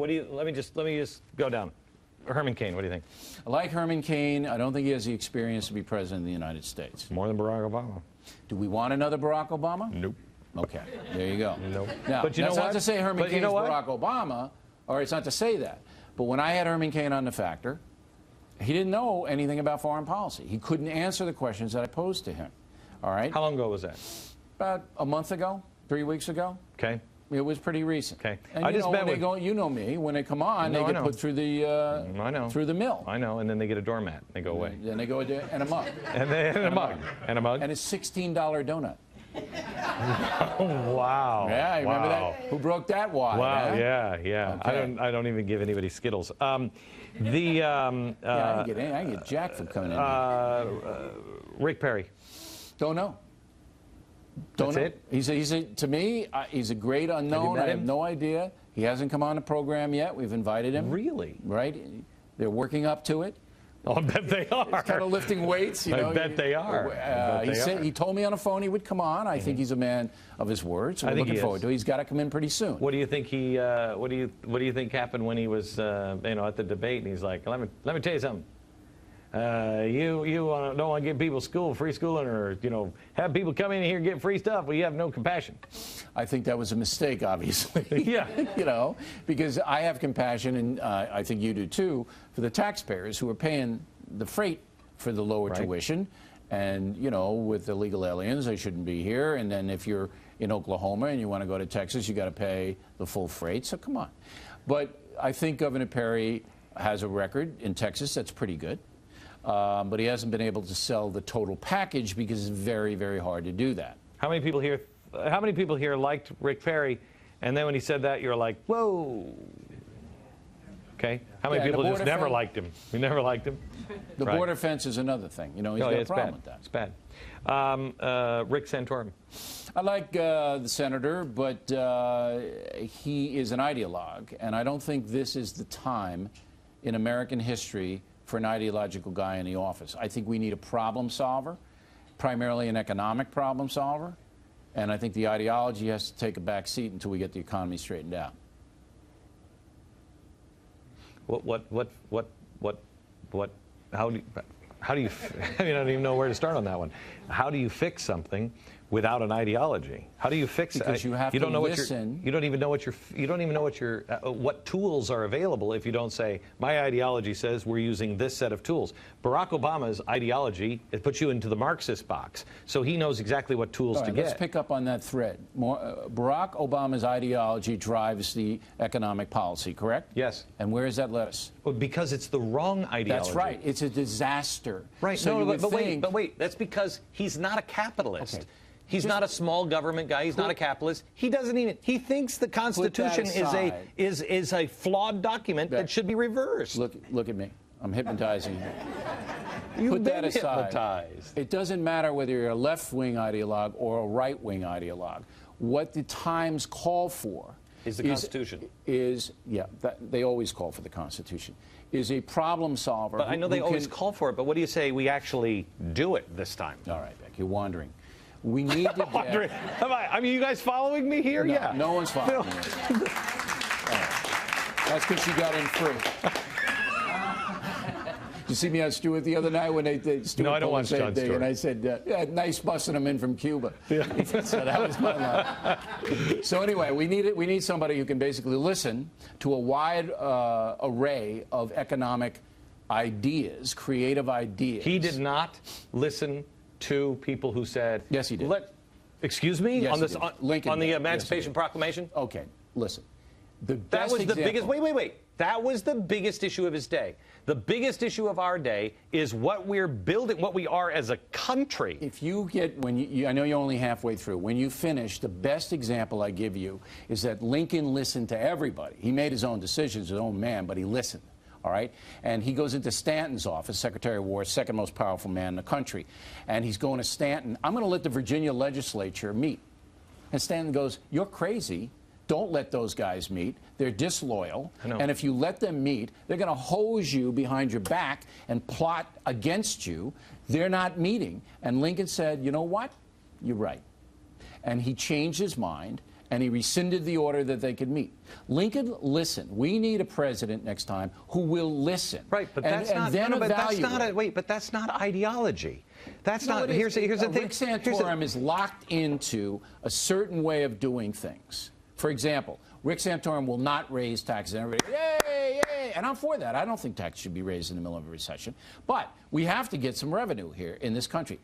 What do you? Let me just go down. Herman Cain. What do you think? I like Herman Cain. I don't think he has the experience to be president of the United States. More than Barack Obama. Do we want another Barack Obama? Nope. Okay, there you go. Nope. Now, but you that's know not what? to say Herman Cain's Barack Obama, or it's not to say that. But when I had Herman Cain on The Factor, he didn't know anything about foreign policy. He couldn't answer the questions that I posed to him. All right? How long ago was that? About a month ago, 3 weeks ago. Okay. It was pretty recent. Okay. And you know me, when they come on, they get put through the through the mill. I know, and then they get a doormat. They go away. Then they go and a mug. And a mug. And a mug. And a $16 donut. Oh, wow. Yeah, you remember that? Who broke that wide? Wow, huh? yeah. Okay. I don't even give anybody Skittles. Yeah, I can get jacked for coming in. Rick Perry. Don't know. That's it? To me, he's a great unknown. I have no idea. He hasn't come on the program yet. We've invited him. Really? Right? They're working up to it. Oh, I bet they are. He's kind of lifting weights. You know, I bet they are. He told me on the phone he would come on. I think he's a man of his word. So we're looking forward to it. He's got to come in pretty soon. What do you think what do you think happened when he was at the debate and he's like, let me tell you something. You don't want to give people free schooling, or have people come in here and get free stuff. Well, you have no compassion. I think that was a mistake, obviously. Yeah. Because I have compassion, and I think you do too, for the taxpayers who are paying the freight for the lower tuition. And with illegal aliens, they shouldn't be here. And then if you're in Oklahoma and you want to go to Texas, you got to pay the full freight. So come on. But I think Governor Perry has a record in Texas that's pretty good. But he hasn't been able to sell the total package because it's very, very hard to do that. How many people here liked Rick Perry, and then when he said that, you're like, whoa. Okay. How many people just never liked him? We never liked him. The border fence is another thing. He's got a problem with that. It's bad. Rick Santorum. I like the senator, but he is an ideologue, and I don't think this is the time in American history for an ideological guy in the office. I think we need a problem solver, primarily an economic problem solver, and I think the ideology has to take a back seat until we get the economy straightened out. How do you I don't even know where to start on that one. How do you fix something without an ideology? How do you fix it? Because you have to listen. You don't even know what tools are available if you don't say, my ideology says we're using this set of tools. Barack Obama's ideology, it puts you into the Marxist box. So he knows exactly what tools to get. Let's pick up on that thread. Barack Obama's ideology drives the economic policy, correct? Yes. And where has that led us? Well, because it's the wrong ideology. That's right. It's a disaster. Right. So but wait. That's because he's not a capitalist. Okay. He's not a small government guy. He's not a capitalist. He doesn't even. He thinks the Constitution is a flawed document that should be reversed. Look at me. I'm hypnotizing you. Put that aside. Hypnotized. It doesn't matter whether you're a left-wing ideologue or a right-wing ideologue. What the times call for is the Constitution. They always call for the Constitution. Is a problem solver. But I know they always call for it. But what do you say we actually do it this time? All right, Beck, you're wandering. We need to get... I mean, you guys following me here? No, yeah. No one's following me. That's because you got in free. Did you see me on Stewart the other night when Stewart No, I don't watch Jon Stewart. And I said, nice busting him in from Cuba. Yeah. So that was my line. So anyway, we need somebody who can basically listen to a wide array of economic ideas, creative ideas. He did not listen to people who said, yes, he did. Excuse me? Yes, on this on the Emancipation Proclamation? Okay, listen. That was the biggest. Wait. That was the biggest issue of his day. The biggest issue of our day is what we're building, what we are as a country. If you get, I know you're only halfway through. When you finish, the best example I give you is that Lincoln listened to everybody. He made his own decisions, his own man, but he listened. All right? And he goes into Stanton's office, Secretary of War, second most powerful man in the country. And he's going to Stanton, I'm going to let the Virginia legislature meet. And Stanton goes, you're crazy. Don't let those guys meet. They're disloyal. And if you let them meet, they're going to hose you behind your back and plot against you. They're not meeting. And Lincoln said, you know what? You're right. And he changed his mind. and he rescinded the order that they could meet. Lincoln listened. We need a president next time who will listen. Right, but that's not. Then no, but evaluate. that's not. Wait, but that's not ideology. That's No, not. it Here's is. the thing. Rick Santorum is locked into a certain way of doing things. For example, Rick Santorum will not raise taxes. And everybody, yay, yay. And I'm for that. I don't think taxes should be raised in the middle of a recession. But we have to get some revenue here in this country.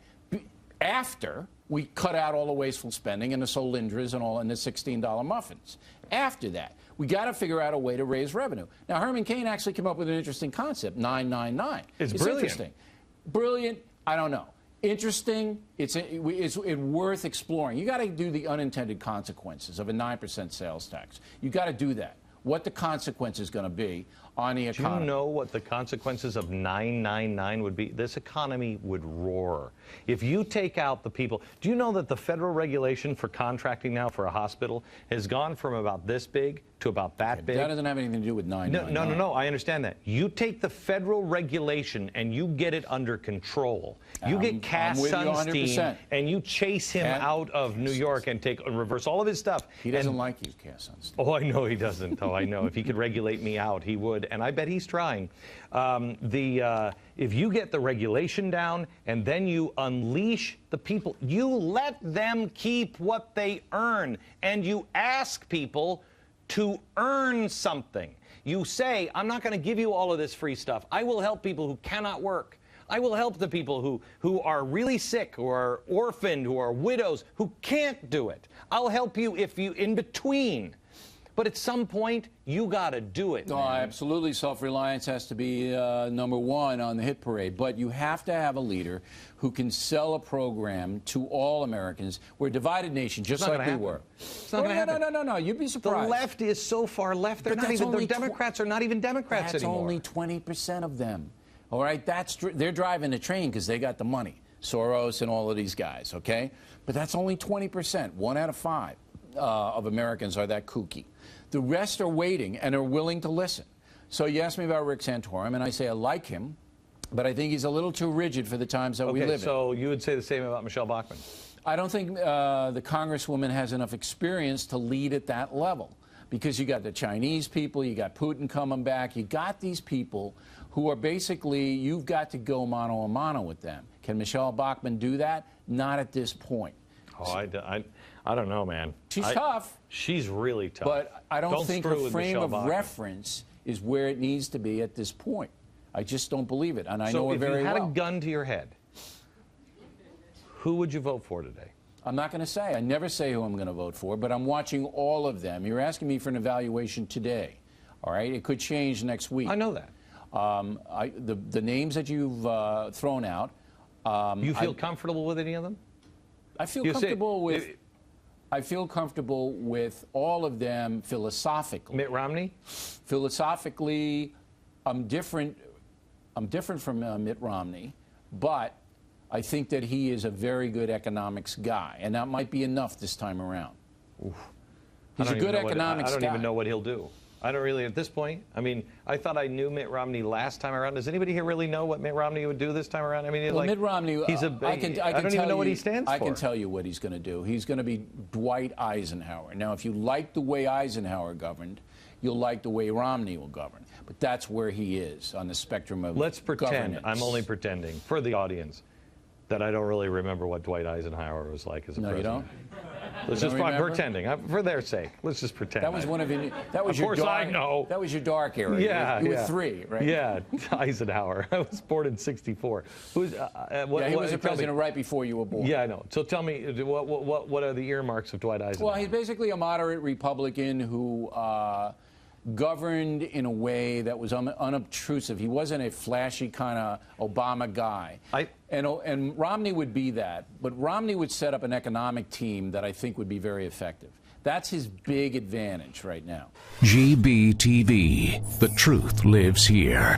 After we cut out all the wasteful spending and the Solindras and the $16 muffins. After that, we got to figure out a way to raise revenue. Now, Herman Cain actually came up with an interesting concept, 999. It's brilliant. Interesting. Brilliant, I don't know. Interesting, it's worth exploring. You got to do the unintended consequences of a 9% sales tax. You got to do that. What the consequence is going to be on the economy. Do you know what the consequences of 999 would be? This economy would roar. If you take out the people, do you know that the federal regulation for contracting now for a hospital has gone from about this big to about that big? That doesn't have anything to do with 999. No. I understand that. You take the federal regulation and you get it under control. You get Cass Sunstein and you chase him out of New York and reverse all of his stuff. He doesn't like you, Cass Sunstein. Oh, I know he doesn't. Oh, I know. If he could regulate me out, he would. And I bet he's trying. If you get the regulation down and then you unleash the people, you let them keep what they earn, and you ask people to earn something. You say, I'm not going to give you all of this free stuff. I will help people who cannot work. I will help the people who are really sick, who are orphaned, who are widows, who can't do it. I'll help you if you in between. But at some point, you got to do it. No, absolutely. Self-reliance has to be number one on the hit parade. But you have to have a leader who can sell a program to all Americans. We're a divided nation, just like we were. It's not going to happen. No. You'd be surprised. The left is so far left. They're not even. The Democrats are not even Democrats anymore. That's only 20% of them. All right, they're driving the train because they got the money. Soros and all of these guys. Okay, but that's only 20%. 1 out of 5 of Americans are that kooky. The rest are waiting and are willing to listen. So you asked me about Rick Santorum, and I say I like him, but I think he's a little too rigid for the times that we live in. So you would say the same about Michelle Bachmann? I don't think the Congresswoman has enough experience to lead at that level, because you got the Chinese people, you got Putin coming back, you got these people who are basically, you've got to go mano a mano with them. Can Michelle Bachmann do that? Not at this point. Oh, I don't know, man. She's tough. She's really tough. But I don't think her frame of Bachmann. Reference is where it needs to be at this point. I just don't believe it, and I know her very well. So if you had a gun to your head, who would you vote for today? I'm not going to say. I never say who I'm going to vote for, but I'm watching all of them. You're asking me for an evaluation today, all right? It could change next week. I know that. The names that you've thrown out. You feel comfortable with any of them? I feel comfortable with. I feel comfortable with all of them philosophically. Mitt Romney? Philosophically, I'm different. I'm different from Mitt Romney, but I think that he is a very good economics guy, and that might be enough this time around. Oof. He's a good economics guy. I don't even know what he'll do. I don't really, at this point. I mean, I thought I knew Mitt Romney last time around. Does anybody here really know what Mitt Romney would do this time around? I mean, well, Mitt Romney, I don't even know what he stands for. I can tell you what he's going to do. He's going to be Dwight Eisenhower. Now, if you like the way Eisenhower governed, you'll like the way Romney will govern. But that's where he is on the spectrum of Let's pretend, governance. I'm only pretending, for the audience, that I don't really remember what Dwight Eisenhower was like as a president. No, you don't? Let's just pretending, for their sake. Let's just pretend. That was one of your. That was of your course dark, I know. That was your dark area. Yeah, you were 3, right? Yeah, Eisenhower. I was born in '64. Who's? He was the president right before you were born. Yeah, I know. So tell me, what are the earmarks of Dwight Eisenhower? Well, he's basically a moderate Republican who governed in a way that was unobtrusive. He wasn't a flashy kind of Obama guy. And Romney would be that, but Romney would set up an economic team that I think would be very effective. That's his big advantage right now. GBTV. The truth lives here.